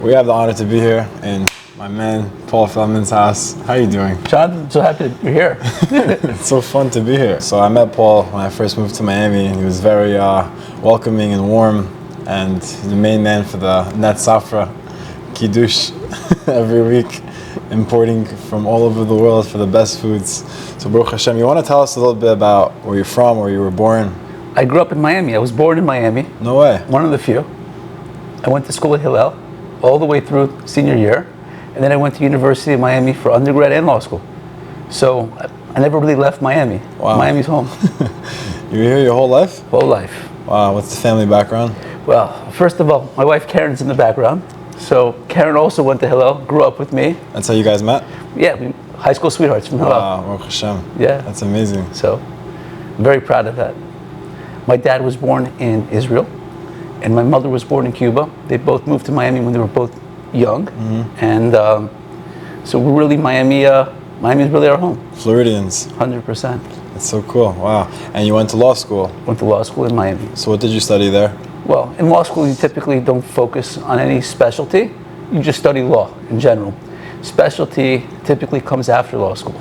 We have the honor to be here in my man Paul Feldman's house. How are you doing? John, I'm so happy that you're here. It's so fun to be here. So I met Paul when I first moved to Miami, and he was very welcoming and warm, and he's the main man for the Net Safra Kiddush every week, importing from all over the world for the best foods. So Baruch Hashem, you want to tell us a little bit about where you're from, where you were born? I grew up in Miami. I was born in Miami. No way. One of the few. I went to school at Hillel all the way through senior year, and then I went to University of Miami for undergrad and law school. So I never really left Miami. Wow. Miami's home. You were here your whole life? Whole life. Wow, what's the family background? Well, first of all, my wife Karen's in the background. So Karen also went to Hillel, grew up with me. That's how you guys met? Yeah, high school sweethearts from Hillel. Wow, Baruch Hashem. Yeah. That's amazing. So I'm very proud of that. My dad was born in Israel, and my mother was born in Cuba. They both moved to Miami when they were both young, and so we're really Miami. Miami is really our home. Floridians. 100%. That's so cool. Wow. And you went to law school. Went to law school in Miami. So what did you study there? Well, in law school, you typically don't focus on any specialty. You just study law in general. Specialty typically comes after law school.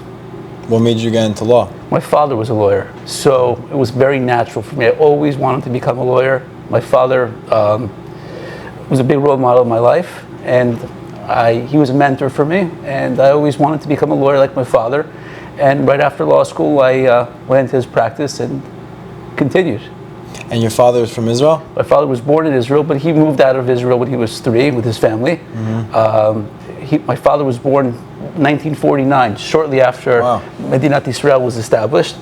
What made you get into law? My father was a lawyer, so it was very natural for me. I always wanted to become a lawyer. My father was a big role model in my life, and he was a mentor for me, and I always wanted to become a lawyer like my father. And right after law school, I went into his practice and continued. And your father is from Israel? My father was born in Israel, but he moved out of Israel when he was 3 with his family. My father was born in 1949, shortly after Medinat Israel was established.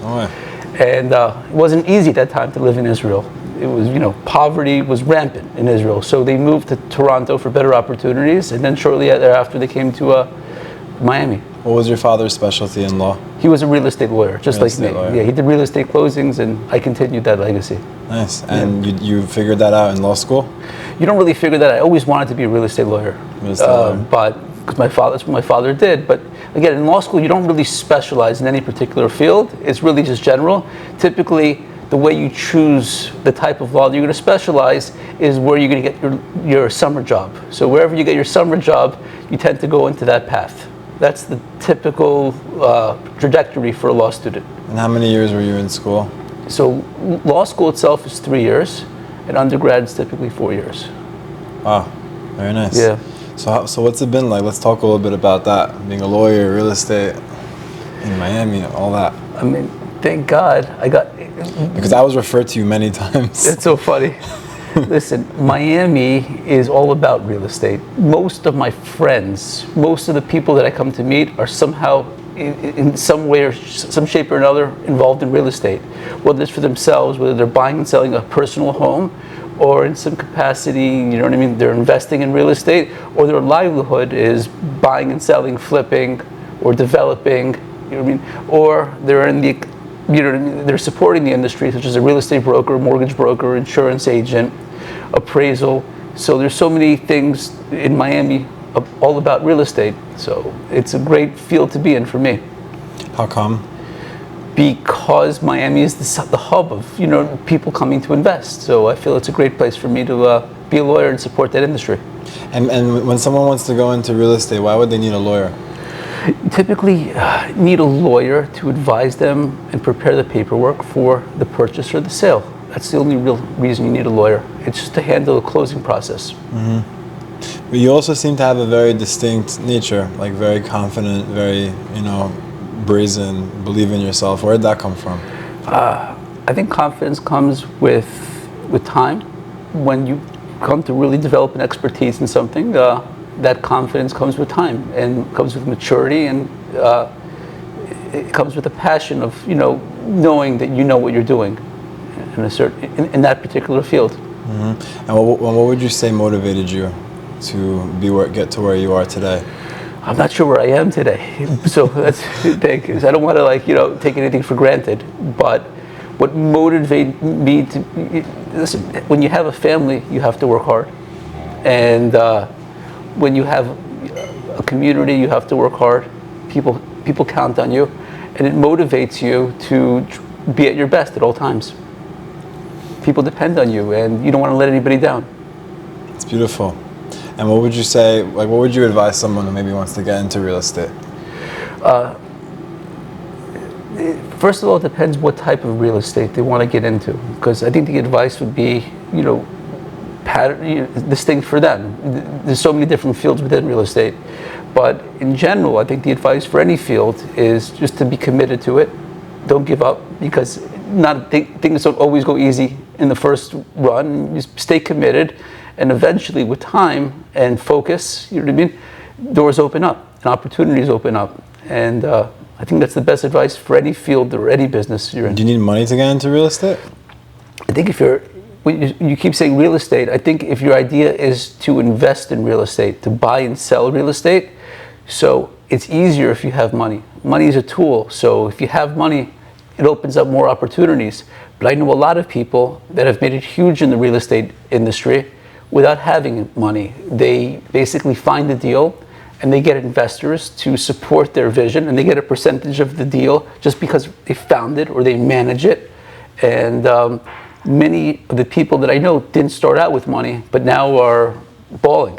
And it wasn't easy at that time to live in Israel. It was, poverty was rampant in Israel. So they moved to Toronto for better opportunities, and then shortly thereafter they came to Miami. What was your father's specialty in law? He was a real estate lawyer, just like me. Lawyer. Yeah, he did real estate closings, and I continued that legacy. Nice. And you figured that out in law school? You don't really figure that out. I always wanted to be a real estate lawyer. But because that's what my father did. But again, in law school, you don't really specialize in any particular field. It's really just general. Typically, the way you choose the type of law that you're going to specialize is where you're going to get your summer job. So wherever you get your summer job, you tend to go into that path. That's the typical trajectory for a law student. And how many years were you in school? So law school itself is 3 years, and undergrad is typically 4 years. Wow, very nice. Yeah. So what's it been like? Let's talk a little bit about that. Being a lawyer, real estate in Miami, all that. I mean, thank God I got... Because I was referred to you many times. It's so funny. Listen, Miami is all about real estate. Most of my friends, most of the people that I come to meet are somehow, in some way or some shape or another, involved in real estate. Whether it's for themselves, whether they're buying and selling a personal home, or in some capacity, you know what I mean, they're investing in real estate, or their livelihood is buying and selling, flipping, or developing, you know what I mean, or they're in the, you know what I mean, they're supporting the industry, such as a real estate broker, mortgage broker, insurance agent, appraisal. So there's so many things in Miami all about real estate. So it's a great field to be in for me. How come? Because Miami is the hub of people coming to invest. So I feel it's a great place for me to be a lawyer and support that industry. And when someone wants to go into real estate, why would they need a lawyer? You typically need a lawyer to advise them and prepare the paperwork for the purchase or the sale. That's the only real reason you need a lawyer. It's just to handle the closing process. But you also seem to have a very distinct nature, like very confident, very, brazen, believe in yourself. Where did that come from? I think confidence comes with time. When you come to really develop an expertise in something, that confidence comes with time and comes with maturity, and it comes with the passion of knowing that you know what you're doing in that particular field. And what would you say motivated you to get to where you are today? I'm not sure where I am today, so that's thank you. I don't want to take anything for granted. But what motivated me to listen, when you have a family, you have to work hard, and when you have a community, you have to work hard. People count on you, and it motivates you to be at your best at all times. People depend on you, and you don't want to let anybody down. It's beautiful. And what would you say, like, what would you advise someone who maybe wants to get into real estate? First of all, it depends what type of real estate they want to get into. Because I think the advice would be, distinct for them. There's so many different fields within real estate. But in general, I think the advice for any field is just to be committed to it. Don't give up, because things don't always go easy in the first run. You stay committed, and eventually with time and focus, you know what I mean, doors open up and opportunities open up. And I think that's the best advice for any field or any business you're in. Do you need money to get into real estate? I think if you keep saying real estate, I think if your idea is to invest in real estate, to buy and sell real estate, so it's easier if you have money. Money is a tool, so if you have money, it opens up more opportunities. But I know a lot of people that have made it huge in the real estate industry without having money. They basically find a deal and they get investors to support their vision, and they get a percentage of the deal just because they found it or they manage it. And many of the people that I know didn't start out with money, but now are balling.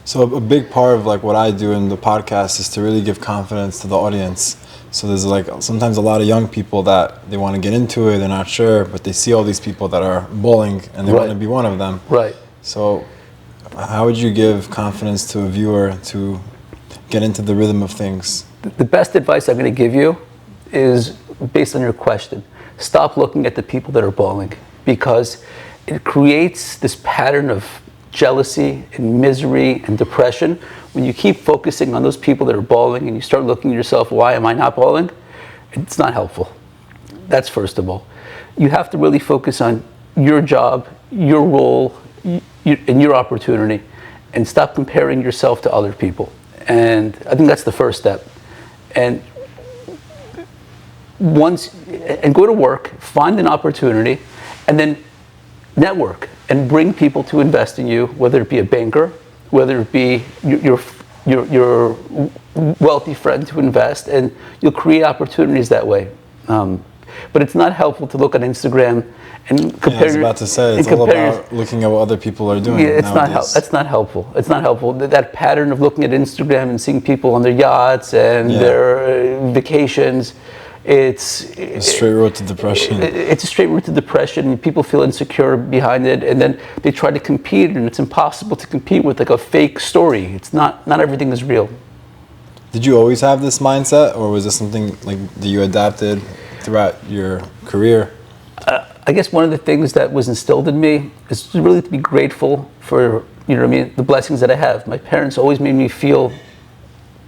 So a big part of like what I do in the podcast is to really give confidence to the audience. So there's like sometimes a lot of young people that they want to get into it, they're not sure, but they see all these people that are balling and they want to be one of them. Right. So how would you give confidence to a viewer to get into the rhythm of things? The best advice I'm going to give you is based on your question. Stop looking at the people that are balling, because it creates this pattern of jealousy and misery and depression. When you keep focusing on those people that are balling and you start looking at yourself, why am I not balling? It's not helpful. That's first of all. You have to really focus on your job, your role, and your opportunity, and stop comparing yourself to other people. And I think that's the first step. And go to work, find an opportunity, and then network and bring people to invest in you, whether it be a banker, whether it be your wealthy friend to invest, and you'll create opportunities that way. But it's not helpful to look on Instagram and compare. I was about to say, it's all about looking at what other people are doing. Yeah, nowadays. That's not helpful. It's not helpful. That pattern of looking at Instagram and seeing people on their yachts and their vacations, it's a straight road to depression. It's a straight road to depression. People feel insecure behind it, and then they try to compete, and it's impossible to compete with like a fake story. It's not everything is real. Did you always have this mindset, or was this something like that you adapted throughout your career? I guess one of the things that was instilled in me is really to be grateful for, the blessings that I have. My parents always made me feel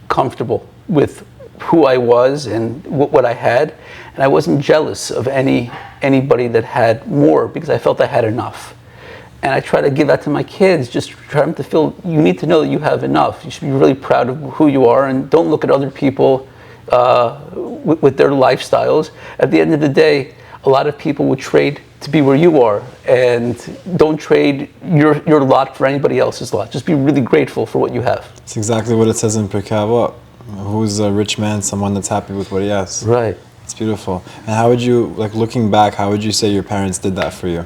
comfortable with who I was and what I had, and I wasn't jealous of anybody that had more, because I felt I had enough. And I try to give that to my kids, just try them to feel, you need to know that you have enough. You should be really proud of who you are, and don't look at other people with their lifestyles. At the end of the day, a lot of people would trade to be where you are, and don't trade your lot for anybody else's lot. Just be really grateful for what you have. It's exactly what it says in Pirkei Avot. Who's a rich man? Someone that's happy with what he has. Right. It's beautiful. And how would you, like looking back, how would you say your parents did that for you?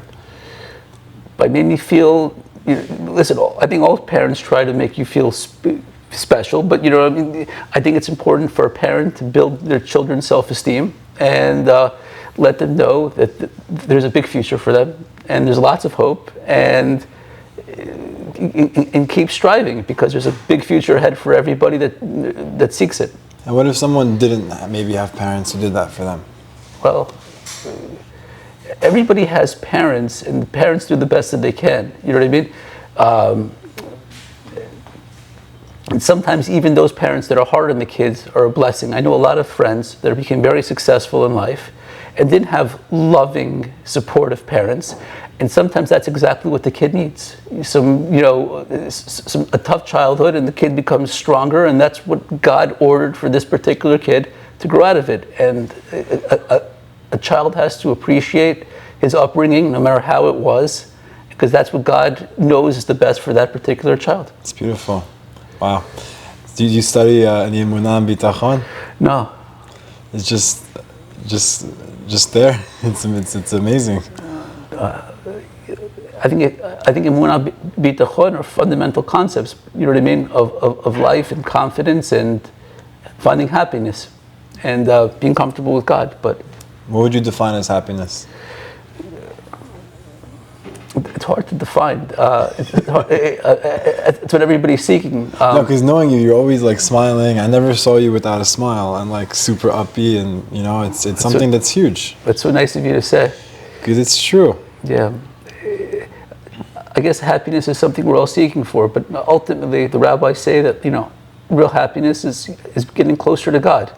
By making me feel, listen, I think all parents try to make you feel special, but I think it's important for a parent to build their children's self-esteem and let them know that there's a big future for them, and there's lots of hope, and keep striving, because there's a big future ahead for everybody that seeks it. And what if someone didn't maybe have parents who did that for them? Well, everybody has parents, and parents do the best that they can. You know what I mean? And sometimes even those parents that are hard on the kids are a blessing. I know a lot of friends that became very successful in life and didn't have loving, supportive parents. And sometimes that's exactly what the kid needs. A tough childhood, and the kid becomes stronger, and that's what God ordered for this particular kid to grow out of it. And a child has to appreciate his upbringing, no matter how it was, because that's what God knows is the best for that particular child. It's beautiful. Wow. Did you study any Emunah and Bitachon? No. It's just there. It's amazing. I think emunah bitachon are fundamental concepts. You know what I mean, of life and confidence and finding happiness and being comfortable with God. But what would you define as happiness? it's hard to define. It's what everybody's seeking. No, because knowing you, you're always like smiling. I never saw you without a smile and like super upbeat, and you know, it's something that's huge. That's so nice of you to say. Because it's true. Yeah. I guess happiness is something we're all seeking for, but ultimately the rabbis say that, you know, real happiness is getting closer to God.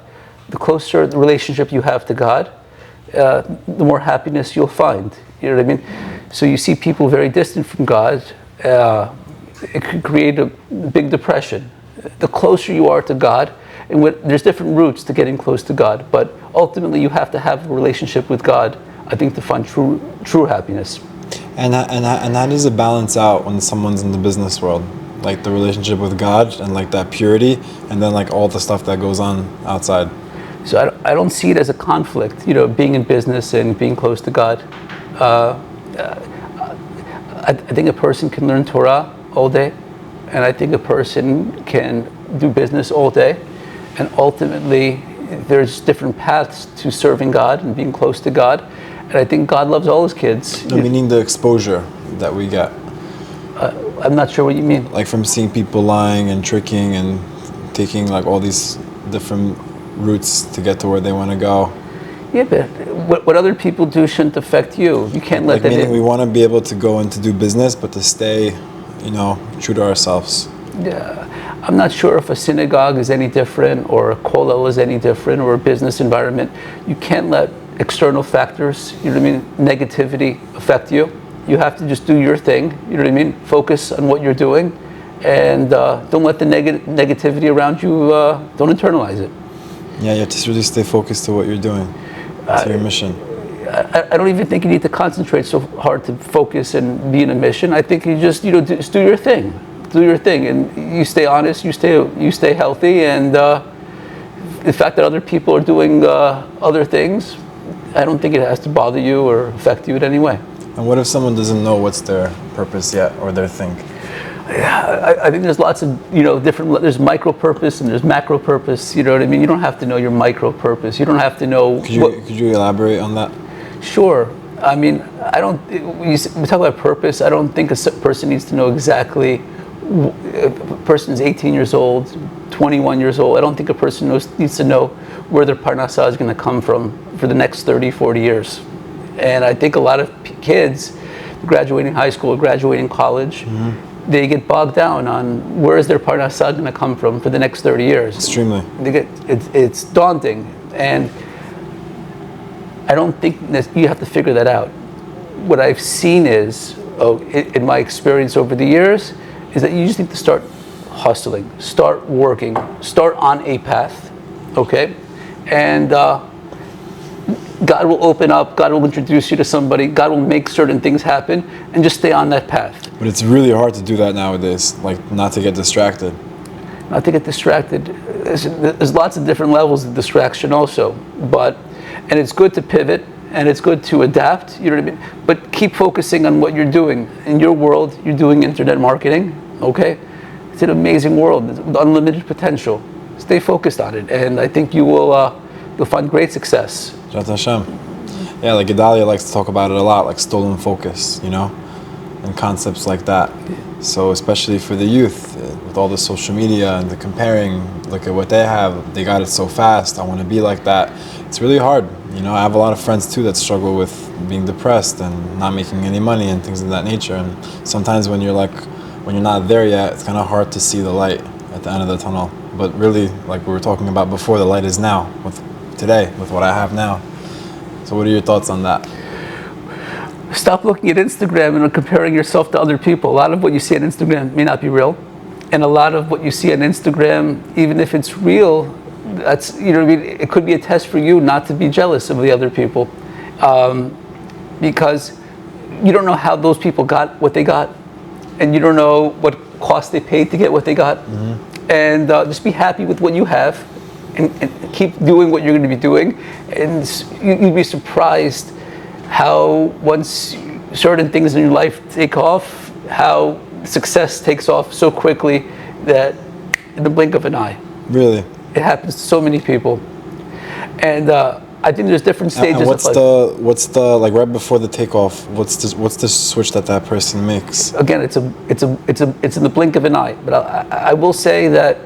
The closer the relationship you have to God, the more happiness you'll find. You know what I mean? So you see people very distant from God, it could create a big depression. The closer you are to God, and there's different routes to getting close to God, but ultimately you have to have a relationship with God, I think, to find true happiness. And how does it balance out when someone's in the business world? Like the relationship with God and like that purity, and then like all the stuff that goes on outside. So I don't see it as a conflict, you know, being in business and being close to God. I think a person can learn Torah all day, and I think a person can do business all day, and ultimately there's different paths to serving God and being close to God, and I think God loves all his kids. No, meaning the exposure that we get. I'm not sure what you mean. Like from seeing people lying and tricking and taking like all these different routes to get to where they want to go. Yeah, but what other people do shouldn't affect you. You can't let like that meaning in. we want to be able to go and to do business, but to stay, you know, true to ourselves. Yeah, I'm not sure if a synagogue is any different, or a kollel is any different, or a business environment. You can't let external factors, you know what I mean, negativity affect you. You have to just do your thing, you know what I mean, focus on what you're doing, and don't let the negativity around you, don't internalize it. Yeah, you have to really stay focused to what you're doing, to your mission. I don't even think you need to concentrate so hard to focus and be in a mission. I think you just, you know, just do your thing. Do your thing, and you stay honest, you stay healthy, and the fact that other people are doing other things, I don't think it has to bother you or affect you in any way. And what if someone doesn't know what's their purpose yet, or their thing? Yeah, I think there's lots of, you know, different, there's micro purpose and there's macro purpose, you know what I mean? You don't have to know your micro purpose. You don't have to know. Could you elaborate on that? Sure. I mean, when we talk about purpose, I don't think a person needs to know exactly. A person is 18 years old, 21 years old. I don't think a person needs to know where their parnassah is going to come from for the next 30, 40 years. And I think a lot of kids graduating high school, graduating college, they get bogged down on where is their parnassah going to come from for the next 30 years. Extremely. It's daunting, and I don't think you have to figure that out. What I've seen is, in my experience over the years, is that you just need to start hustling, start working, start on a path, okay? And God will open up, God will introduce you to somebody, God will make certain things happen, and just stay on that path. But it's really hard to do that nowadays, like not to get distracted. Not to get distracted. There's lots of different levels of distraction also, and it's good to pivot, and it's good to adapt, you know what I mean? But keep focusing on what you're doing. In your world, you're doing internet marketing, okay? It's an amazing world with unlimited potential. Stay focused on it, and I think you'll find great success. Shat Hashem. Yeah, like Gedalia likes to talk about it a lot, like stolen focus, you know, and concepts like that. So especially for the youth, with all the social media and the comparing, look at what they have, they got it so fast, I want to be like that. It's really hard. You know, I have a lot of friends too that struggle with being depressed and not making any money and things of that nature. And sometimes when you're not there yet, it's kind of hard to see the light at the end of the tunnel. But really, like we were talking about before, the light is now, with what I have now. So what are your thoughts on that? Stop looking at Instagram and comparing yourself to other people. A lot of what you see on Instagram may not be real. And a lot of what you see on Instagram, even if it's real, that's, you know what I mean, it could be a test for you not to be jealous of the other people. Because you don't know how those people got what they got. And you don't know what cost they paid to get what they got. And just be happy with what you have. And keep doing what you're going to be doing, and you'd be surprised how once certain things in your life take off, how success takes off so quickly that in the blink of an eye. Really? It happens to so many people. And I think there's different stages And what's of life. what's the like right before the takeoff? What's the switch that person makes? Again, it's in the blink of an eye. But I will say that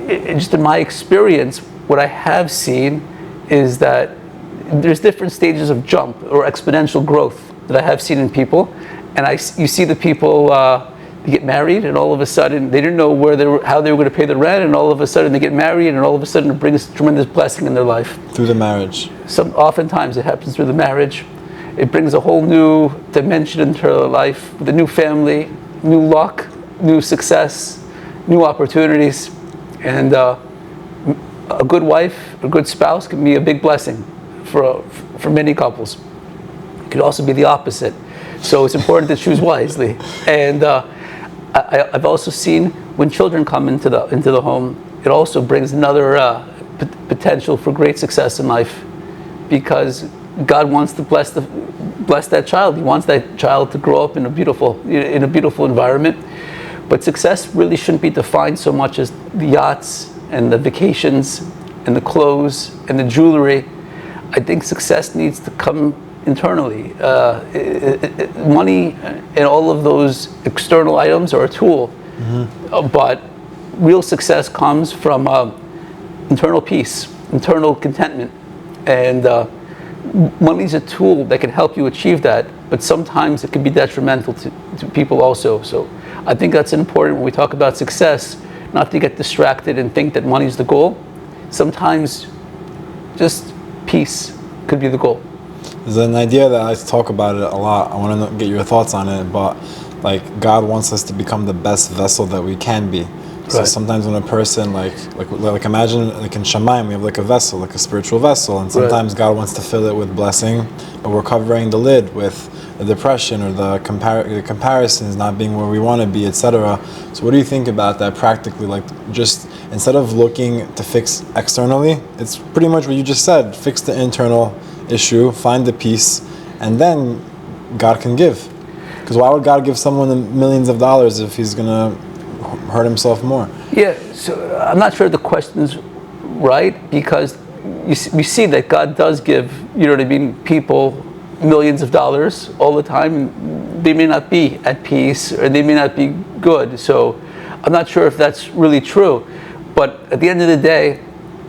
just in my experience, what I have seen is that there's different stages of jump or exponential growth that I have seen in people. And you see the people get married, and all of a sudden they didn't know how they were going to pay the rent, and all of a sudden they get married, and all of a sudden it brings tremendous blessing in their life. Through the marriage. Oftentimes it happens through the marriage. It brings a whole new dimension into their life, with a new family, new luck, new success, new opportunities. And a good wife, a good spouse can be a big blessing for many couples. It could also be the opposite. So it's important to choose wisely. And I've also seen when children come into the home, it also brings another potential for great success in life, because God wants to bless that child. He wants that child to grow up in a beautiful environment. But success really shouldn't be defined so much as the yachts and the vacations and the clothes and the jewelry. I think success needs to come internally. Money and all of those external items are a tool, but real success comes from internal peace, internal contentment, and money's a tool that can help you achieve that, but sometimes it can be detrimental to people also. So I think that's important when we talk about success, not to get distracted and think that money's the goal. Sometimes just peace could be the goal. There's an idea that I talk about it a lot. I want to get your thoughts on it, but like God wants us to become the best vessel that we can be. So Right. sometimes when a person like imagine like in Shamayim we have like a vessel, like a spiritual vessel, and sometimes God wants to fill it with blessing, but we're covering the lid with the depression or the comparisons not being where we want to be, etc. So what do you think about that practically? Like just instead of looking to fix externally, it's pretty much what you just said. Fix the internal issue, find the peace, and then God can give. Because why would God give someone millions of dollars if he's gonna hurt himself more? Yeah, so I'm not sure the question's right, because we see that God does give, you know what I mean, people millions of dollars all the time. They may not be at peace, or they may not be good. So I'm not sure if that's really true. But at the end of the day,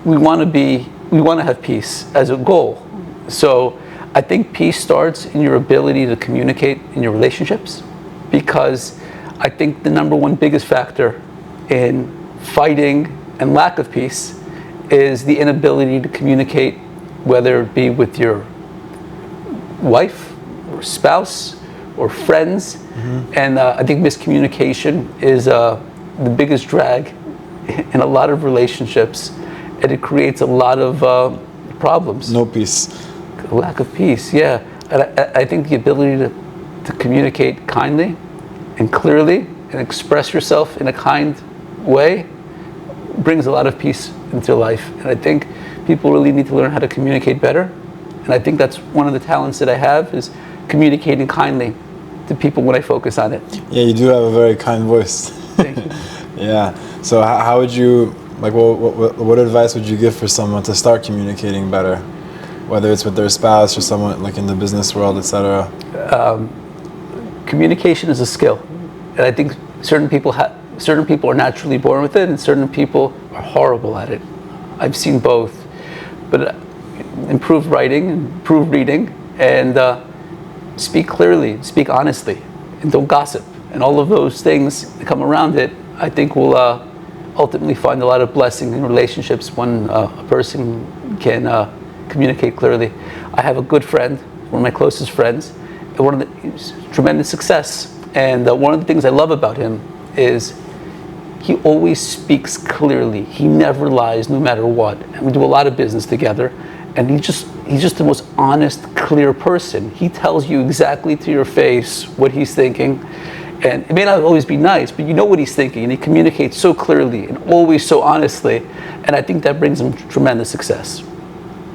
we want to have peace as a goal. So I think peace starts in your ability to communicate in your relationships, because I think the number one biggest factor in fighting and lack of peace is the inability to communicate, whether it be with your wife or spouse or friends. And I think miscommunication is the biggest drag in a lot of relationships, and it creates a lot of problems. No peace. A lack of peace, yeah. And I think the ability to communicate kindly and clearly and express yourself in a kind way brings a lot of peace into life. And I think people really need to learn how to communicate better. And I think that's one of the talents that I have, is communicating kindly to people when I focus on it. Yeah, you do have a very kind voice. Thank you. Yeah. So how would you, like, what advice would you give for someone to start communicating better? Whether it's with their spouse or someone like in the business world, etc. Communication is a skill. And I think certain people are naturally born with it, and certain people are horrible at it. I've seen both. But improve writing, improve reading, and speak clearly, speak honestly, and don't gossip. And all of those things that come around it, I think will ultimately find a lot of blessing in relationships when a person can communicate clearly. I have a good friend, one of my closest friends, and he's tremendous success. And one of the things I love about him is he always speaks clearly. He never lies, no matter what. And we do a lot of business together. And he's just the most honest, clear person. He tells you exactly to your face what he's thinking. And it may not always be nice, but you know what he's thinking. And he communicates so clearly and always so honestly. And I think that brings him tremendous success.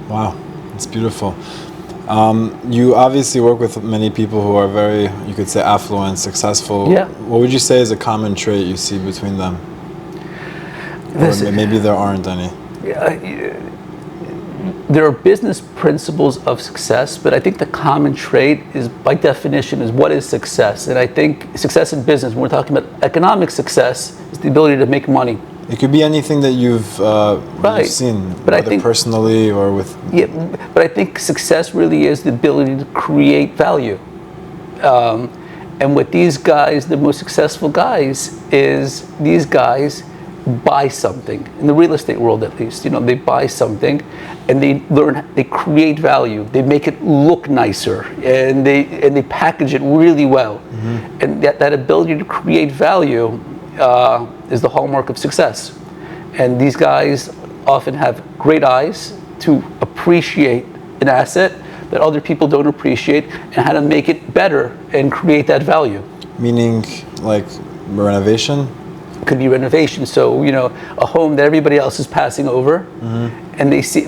Wow, that's beautiful. You obviously work with many people who are very, you could say, affluent, successful. Yeah. What would you say is a common trait you see between them? Or maybe there aren't any. There are business principles of success, but I think the common trait is, by definition, is what is success. And I think success in business, when we're talking about economic success, is the ability to make money. It could be anything that you've seen, But I whether think, personally or with... Yeah, but I think success really is the ability to create value. And what these guys, the most successful guys, is these guys buy something, in the real estate world at least, they buy something and they create value, they make it look nicer, and they package it really well. Mm-hmm. And that ability to create value is the hallmark of success. And these guys often have great eyes to appreciate an asset that other people don't appreciate, and how to make it better and create that value. Meaning, like, renovation? Could be renovation. So, a home that everybody else is passing over, mm-hmm. and they see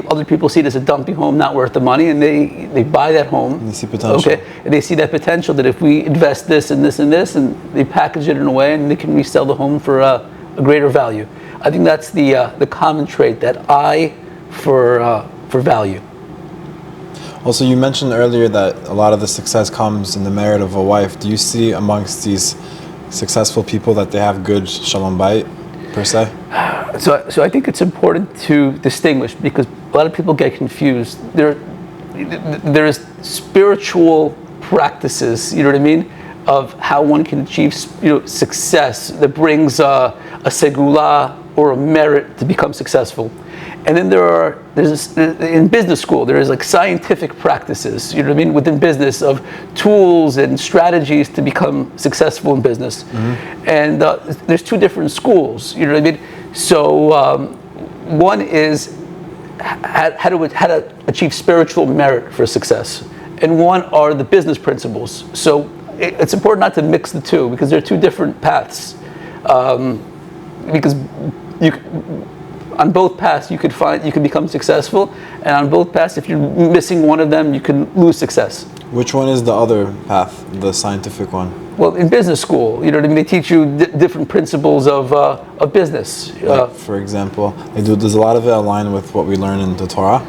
other people see it as a dumpy home, not worth the money, and they buy that home. And they see potential. Okay, and they see that potential that if we invest this and this and this, and they package it in a way, and they can resell the home for a greater value. I think that's the common trait, that eye for value. Also, you mentioned earlier that a lot of the success comes in the merit of a wife. Do you see amongst these successful people that they have good shalom bayit, per se? So I think it's important to distinguish, because a lot of people get confused. There is spiritual practices, you know what I mean, of how one can achieve success that brings a segula or a merit to become successful. And then in business school, there is like scientific practices, you know what I mean, within business, of tools and strategies to become successful in business. Mm-hmm. And there's two different schools, you know what I mean. So one is how to achieve spiritual merit for success, and one are the business principles. So it's important not to mix the two, because they're two different paths. Because on both paths you could become successful, and on both paths, if you're missing one of them, you can lose success. Which one is the other path, the scientific one? Well, in business school, you know what I mean, they teach you different principles of business. Like, for example, does a lot of it align with what we learn in the Torah?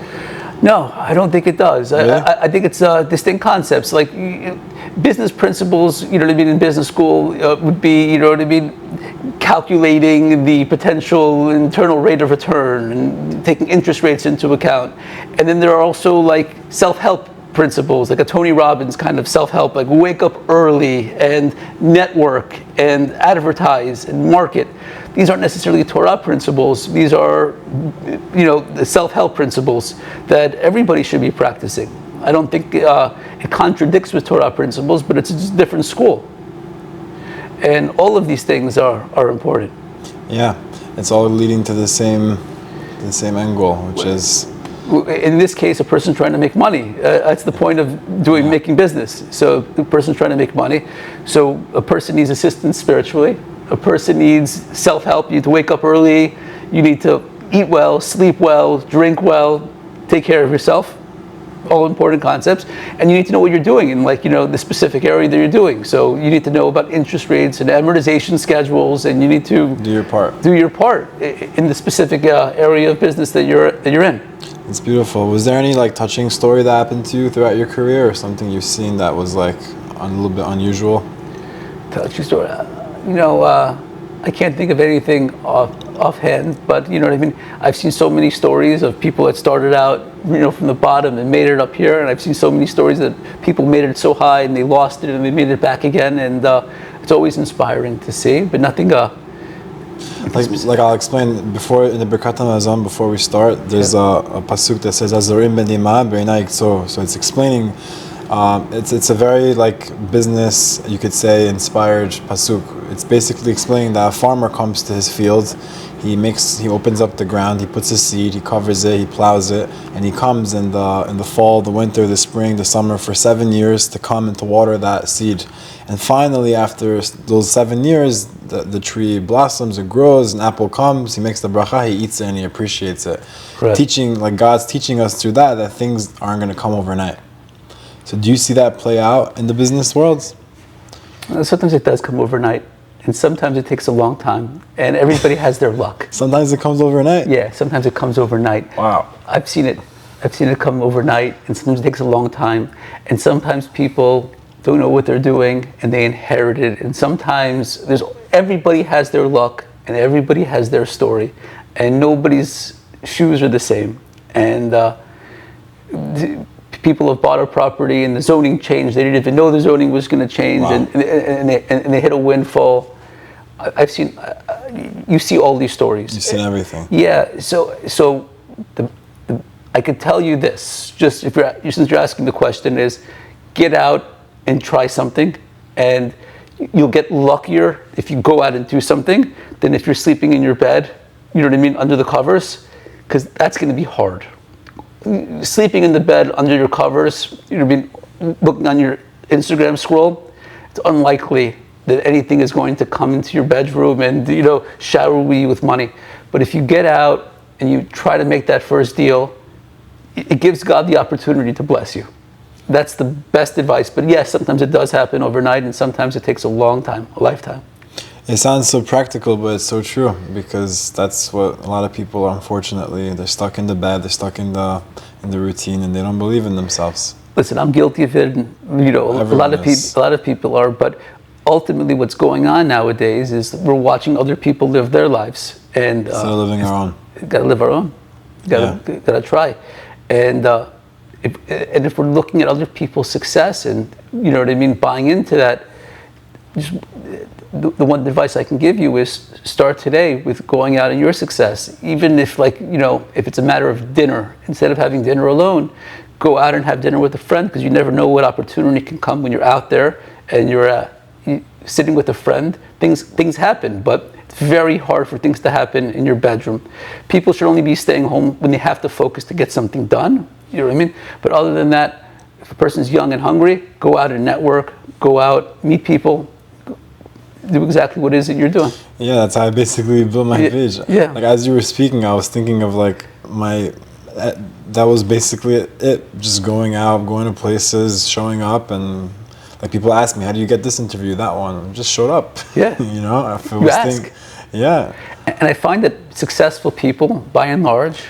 No, I don't think it does. Really? I think it's distinct concepts. Like business principles, you know what I mean, in business school would be, you know what I mean, calculating the potential internal rate of return and taking interest rates into account. And then there are also like self-help principles, like a Tony Robbins kind of self-help, like wake up early and network and advertise and market. These aren't necessarily Torah principles. These are, the self-help principles that everybody should be practicing. I don't think it contradicts with Torah principles, but it's just a different school. And all of these things are important. Yeah, it's all leading to the same end goal, which is, in this case, a person's trying to make money. That's the point of making business. So the person's trying to make money. So a person needs assistance spiritually. A person needs self-help. You need to wake up early. You need to eat well, sleep well, drink well, take care of yourself. All important concepts. And you need to know what you're doing in the specific area that you're doing. So you need to know about interest rates and amortization schedules, and you need to do your part. Do your part in the specific area of business that you're in. It's beautiful. Was there any touching story that happened to you throughout your career, or something you've seen that was a little bit unusual? Touching story. I can't think of anything offhand, but you know what I mean. I've seen so many stories of people that started out, from the bottom and made it up here, and I've seen so many stories that people made it so high and they lost it and they made it back again, and it's always inspiring to see. But nothing. Like I'll explain before in the Birkat HaMazon, before we start. There's a pasuk that says "Azorim benima b'einai." So it's explaining It's a very like business, you could say, inspired pasuk. It's basically explaining that a farmer comes to his field, he opens up the ground, he puts his seed, he covers it, he plows it, and he comes in the fall, the winter, the spring, the summer for 7 years to come and to water that seed. And finally, after those 7 years, the tree blossoms, it grows, an apple comes, he makes the bracha, he eats it, and he appreciates it. Correct. God's teaching us through that things aren't going to come overnight. So do you see that play out in the business world? Sometimes it does come overnight, and sometimes it takes a long time, and everybody has their luck. Sometimes it comes overnight? Yeah, sometimes it comes overnight. Wow. I've seen it come overnight, and sometimes it takes a long time, and sometimes people don't know what they're doing, and they inherit it, and sometimes everybody has their luck, and everybody has their story, and nobody's shoes are the same. And people have bought a property and the zoning changed. They didn't even know the zoning was going to change. Wow. and they hit a windfall. I've seen, you see all these stories. You've seen everything. Yeah. So I could tell you this, just since you're asking the question, is get out and try something, and you'll get luckier if you go out and do something than if you're sleeping in your bed, you know what I mean, under the covers, because that's going to be hard. Sleeping in the bed under your covers, you know, looking on your Instagram scroll, it's unlikely that anything is going to come into your bedroom and, you know, shower you with money. But if you get out and you try to make that first deal, it gives God the opportunity to bless you. That's the best advice. But yes, sometimes it does happen overnight, and sometimes it takes a long time, a lifetime. It sounds so practical, but it's so true, because that's what a lot of people are, unfortunately. They're stuck in the bed, they're stuck in the routine, and they don't believe in themselves. Listen, I'm guilty of it, and, you know, a lot of people are, but ultimately what's going on nowadays is we're watching other people live their lives, and instead of living our own. Gotta live our own. Gotta try. And if we're looking at other people's success, and, you know what I mean, buying into that, just the one advice I can give you is start today with going out in your success. Even if, like, you know, if it's a matter of dinner, instead of having dinner alone, go out and have dinner with a friend, because you never know what opportunity can come when you're out there and you're sitting with a friend. Things happen, but it's very hard for things to happen in your bedroom. People should only be staying home when they have to focus to get something done. You know what I mean? But other than that, if a person's young and hungry, go out and network, go out, meet people, do exactly what it is that you're doing. Yeah, that's how I basically built my page. Yeah. Like, as you were speaking, I was thinking of like that was basically it. Just going out, going to places, showing up, and like people ask me, how do you get this interview, that one? I just showed up. Yeah. You know, if it you was ask. Yeah. And I find that successful people, by and large,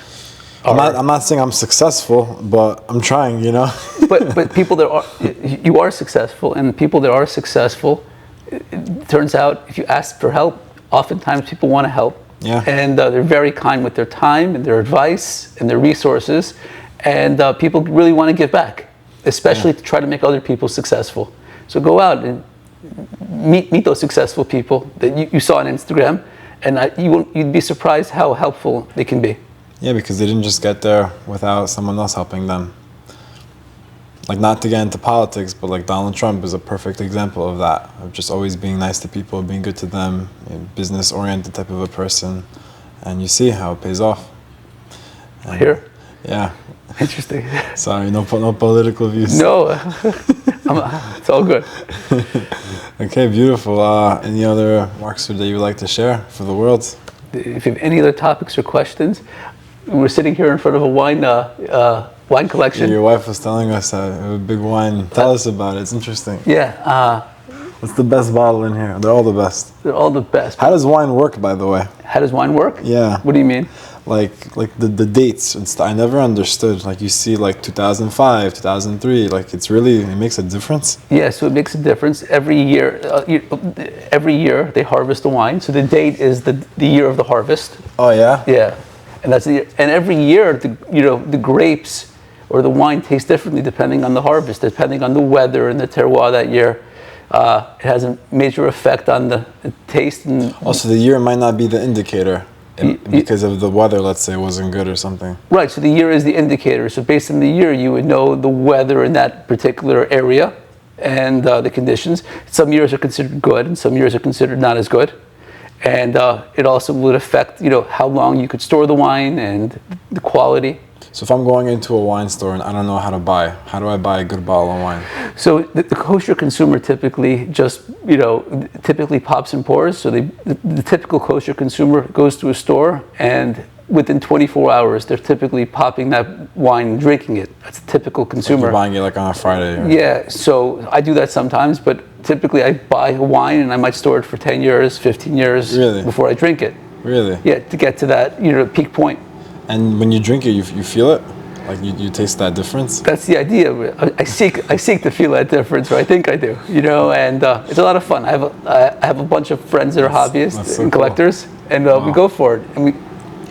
I'm not saying I'm successful, but I'm trying, you know. but people that you are successful, and people that are successful, it turns out if you ask for help, oftentimes people want to help. Yeah. And they're very kind with their time and their advice and their resources, and people really want to give back, especially to try to make other people successful. So go out and meet those successful people that you saw on Instagram, and you'd be surprised how helpful they can be. Yeah, because they didn't just get there without someone else helping them. Like, not to get into politics, but like Donald Trump is a perfect example of that, of just always being nice to people, being good to them, a business-oriented type of a person, and you see how it pays off. And, Here? Yeah. Interesting. Sorry, no political views. No, it's all good. Okay, beautiful. Any other marks that you would like to share for the world? If you have any other topics or questions, we're sitting here in front of a wine collection. Yeah, your wife was telling us a big wine. Tell us about it. It's interesting. Yeah. What's the best bottle in here? They're all the best. They're all the best. How does wine work, by the way? How does wine work? Yeah. What do you mean? Like the dates and stuff. I never understood. Like, you see, like 2005, 2003. Like, it makes a difference. Yeah, so it makes a difference every year. Every year they harvest the wine. So the date is the year of the harvest. Oh yeah. Yeah, and that's the year. And every year, the grapes or the wine tastes differently depending on the harvest, depending on the weather and the terroir that year. It has a major effect on the taste. And also, the year might not be the indicator. Because of the weather, let's say, wasn't good or something. Right, so the year is the indicator. So based on the year, you would know the weather in that particular area and the conditions. Some years are considered good, and some years are considered not as good. And it also would affect, how long you could store the wine and the quality. So if I'm going into a wine store and I don't know how to buy, how do I buy a good bottle of wine? So the kosher consumer typically typically pops and pours. So the typical kosher consumer goes to a store, and within 24 hours, they're typically popping that wine and drinking it. That's a typical consumer. Like you're buying it like on a Friday. Or... Yeah, so I do that sometimes, but typically I buy a wine and I might store it for 10 years, 15 years before I drink it. Really? Yeah, to get to that peak point. And when you drink it, you feel it? Like you taste that difference? That's the idea. I seek to feel that difference, or I think I do. And it's a lot of fun. I have a bunch of friends that are hobbyists and collectors, and we go for it, and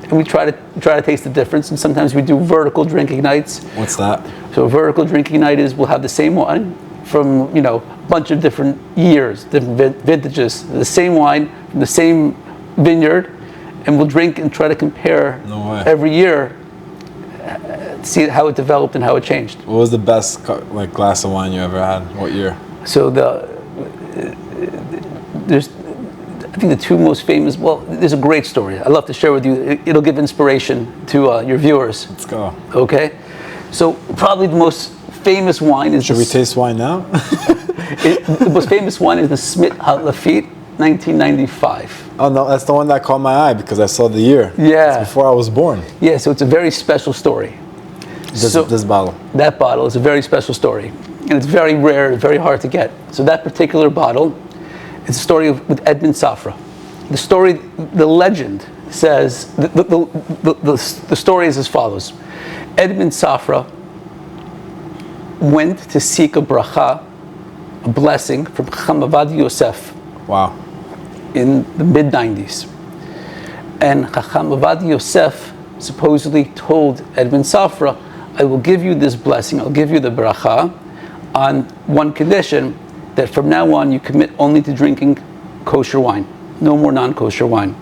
we try to taste the difference. And sometimes we do vertical drinking nights. What's that? So a vertical drinking night is we'll have the same wine from a bunch of different years, different vintages, the same wine from the same vineyard, and we'll drink and try to compare every year, see how it developed and how it changed. What was the best glass of wine you ever had? What year? So there's, I think the two most famous. Well, there's a great story I'd love to share with you. It'll give inspiration to your viewers. Let's go. Okay, so probably the most famous wine is. Should we taste wine now? The most famous wine is the Smith Lafitte, 1995. Oh no, that's the one that caught my eye because I saw the year. Yeah. It's before I was born. Yeah, so it's a very special story. This bottle. That bottle is a very special story. And it's very rare, very hard to get. So that particular bottle, it's a story with Edmund Safra. The legend says, the story is as follows. Edmund Safra went to seek a bracha, a blessing from Chacham Avad Yosef. Wow. In the mid-90s. And Chacham Avad Yosef supposedly told Edmund Safra, I will give you this blessing, I'll give you the bracha, on one condition, that from now on you commit only to drinking kosher wine, no more non-kosher wine.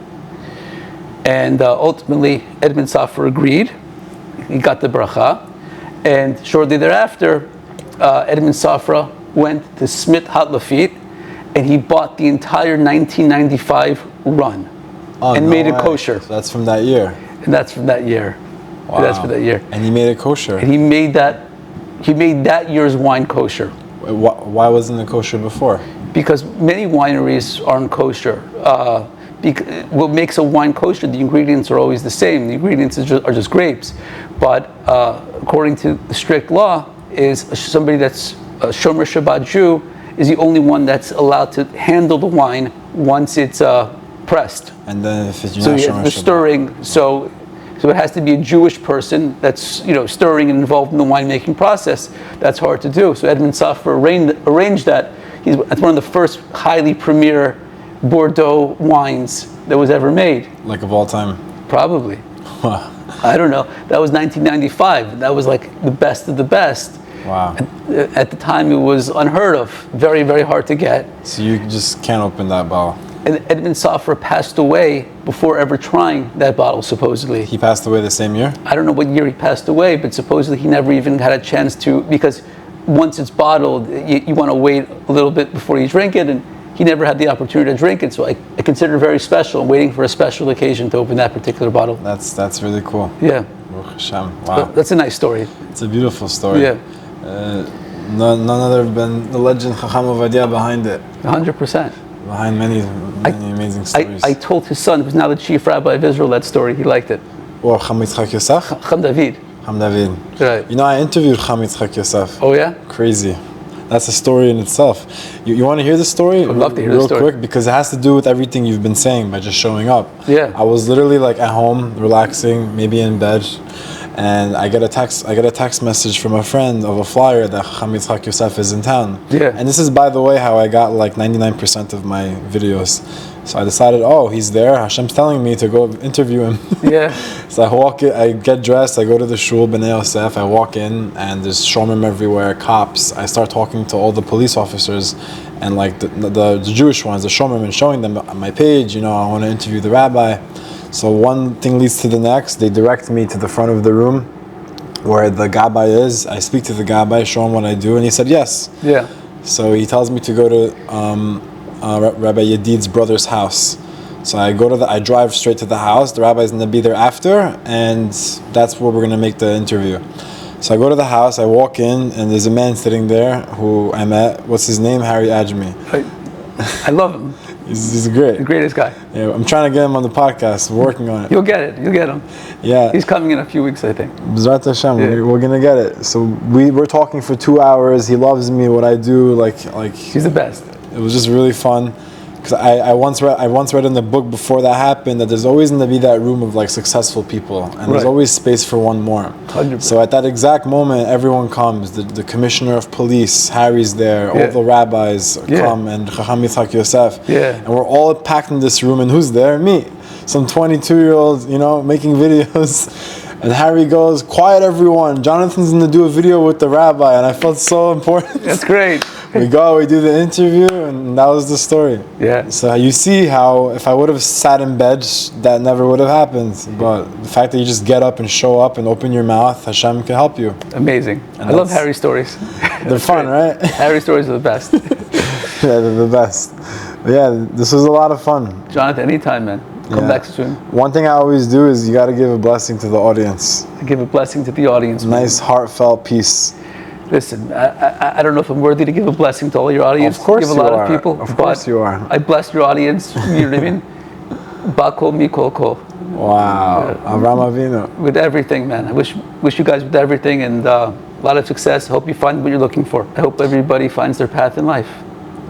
And ultimately, Edmund Safra agreed, he got the bracha, and shortly thereafter, Edmund Safra went to Smith Lafitte, and he bought the entire 1995 run and made it kosher. So that's from that year. And that's from that year. Wow. That's from that year. And he made it kosher. And he made that year's wine kosher. Why wasn't it kosher before? Because many wineries aren't kosher. What makes a wine kosher, the ingredients are always the same. The ingredients are just grapes. But according to the strict law, is somebody that's a Shomer Shabbat Jew is the only one that's allowed to handle the wine once it's pressed. And then if it's the stirring, so it has to be a Jewish person that's stirring and involved in the winemaking process. That's hard to do. So Edmund Safra arranged that. It's one of the first highly premier Bordeaux wines that was ever made. Like of all time? Probably. I don't know. That was 1995. That was like the best of the best. Wow. At the time, it was unheard of. Very, very hard to get. So you just can't open that bottle. And Edmund Safra passed away before ever trying that bottle, supposedly. He passed away the same year? I don't know what year he passed away, but supposedly he never even had a chance to, because once it's bottled, you want to wait a little bit before you drink it, and he never had the opportunity to drink it. So I consider it very special. I'm waiting for a special occasion to open that particular bottle. That's really cool. Yeah. Baruch Hashem. Wow. That's a nice story. It's a beautiful story. Yeah. None other than the legend Chacham Ovadia behind it. 100%. Behind many amazing stories. I told his son, who's now the chief rabbi of Israel, that story. He liked it. Or Chacham Yitzchak Yosef? Chacham David. Chacham David. Right. I interviewed Chacham Yitzchak Yosef. Oh yeah? Crazy. That's a story in itself. You want to hear the story? I'd love to hear the story. Real quick, because it has to do with everything you've been saying by just showing up. Yeah. I was literally like at home, relaxing, maybe in bed, and I get a text message from a friend of a flyer that Chacham Yitzchak Yosef is in town. Yeah. And this is, by the way, how I got like 99% of my videos. So I decided, he's there. Hashem's telling me to go interview him. Yeah. So I walk in, I get dressed, I go to the shul, B'nai Yosef, I walk in, and there's shomrim everywhere, cops. I start talking to all the police officers, and like the Jewish ones, the shomrim, and showing them my page, I want to interview the rabbi. So one thing leads to the next. They direct me to the front of the room where the gabbai is. I speak to the gabbai, show him what I do, and he said yes. Yeah. So he tells me to go to Rabbi Yedid's brother's house. So I drive straight to the house. The rabbi's gonna be there after, and that's where we're gonna make the interview. So I go to the house, I walk in, and there's a man sitting there who I met. What's his name? Harry Ajmi. I love him. He's great. The greatest guy. Yeah, I'm trying to get him on the podcast. We're working on it. You'll get it. You'll get him. Yeah. He's coming in a few weeks, I think. B'ezrat Hashem, Yeah. we're gonna get it. So we're talking for 2 hours. He loves me, what I do. Like He's the best. it was just really fun. Because I once read in the book before that happened that there's always going to be that room of like successful people, and there's Right. always space for one more. 100%. So at that exact moment, everyone comes. The commissioner of police, Harry's there. Yeah. All the rabbis Yeah. come, and Chacham Yitzhak Yosef. Yeah. And we're all packed in this room. And who's there? Me, some 22-year-old, making videos. And Harry goes, "Quiet, everyone! Jonathan's going to do a video with the rabbi," and I felt so important. That's great. We go, we do the interview, and that was the story. Yeah. So you see how if I would have sat in bed, that never would have happened. But the fact that you just get up and show up and open your mouth, Hashem can help you. Amazing. And I love that's- Harry stories. They're fun, right? Harry stories are the best. Yeah, they're the best. But yeah, this was a lot of fun. Jonathan, anytime, man. Come Yeah. back soon. One thing I always do is you got to give a blessing to the audience. I give a blessing to the audience. man. Nice, heartfelt piece. Listen, I don't know if I'm worthy to give a blessing to all your audience. Of course give a lot you of are. people. Of course but you are. I bless your audience. You know what I mean? Bako mikol kol. Wow. Avram Avinu. With everything, man. I wish you guys with everything and a lot of success. I hope you find what you're looking for. I hope everybody finds their path in life.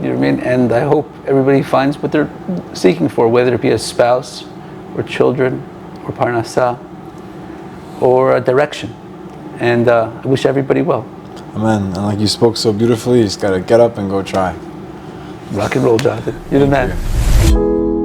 You know what I mean? And I hope everybody finds what they're seeking for, whether it be a spouse or children or parnasah or a direction. And I wish everybody well. Amen. And like you spoke so beautifully, you just got to get up and go try. Rock and roll, Jonathan. You're the man. you.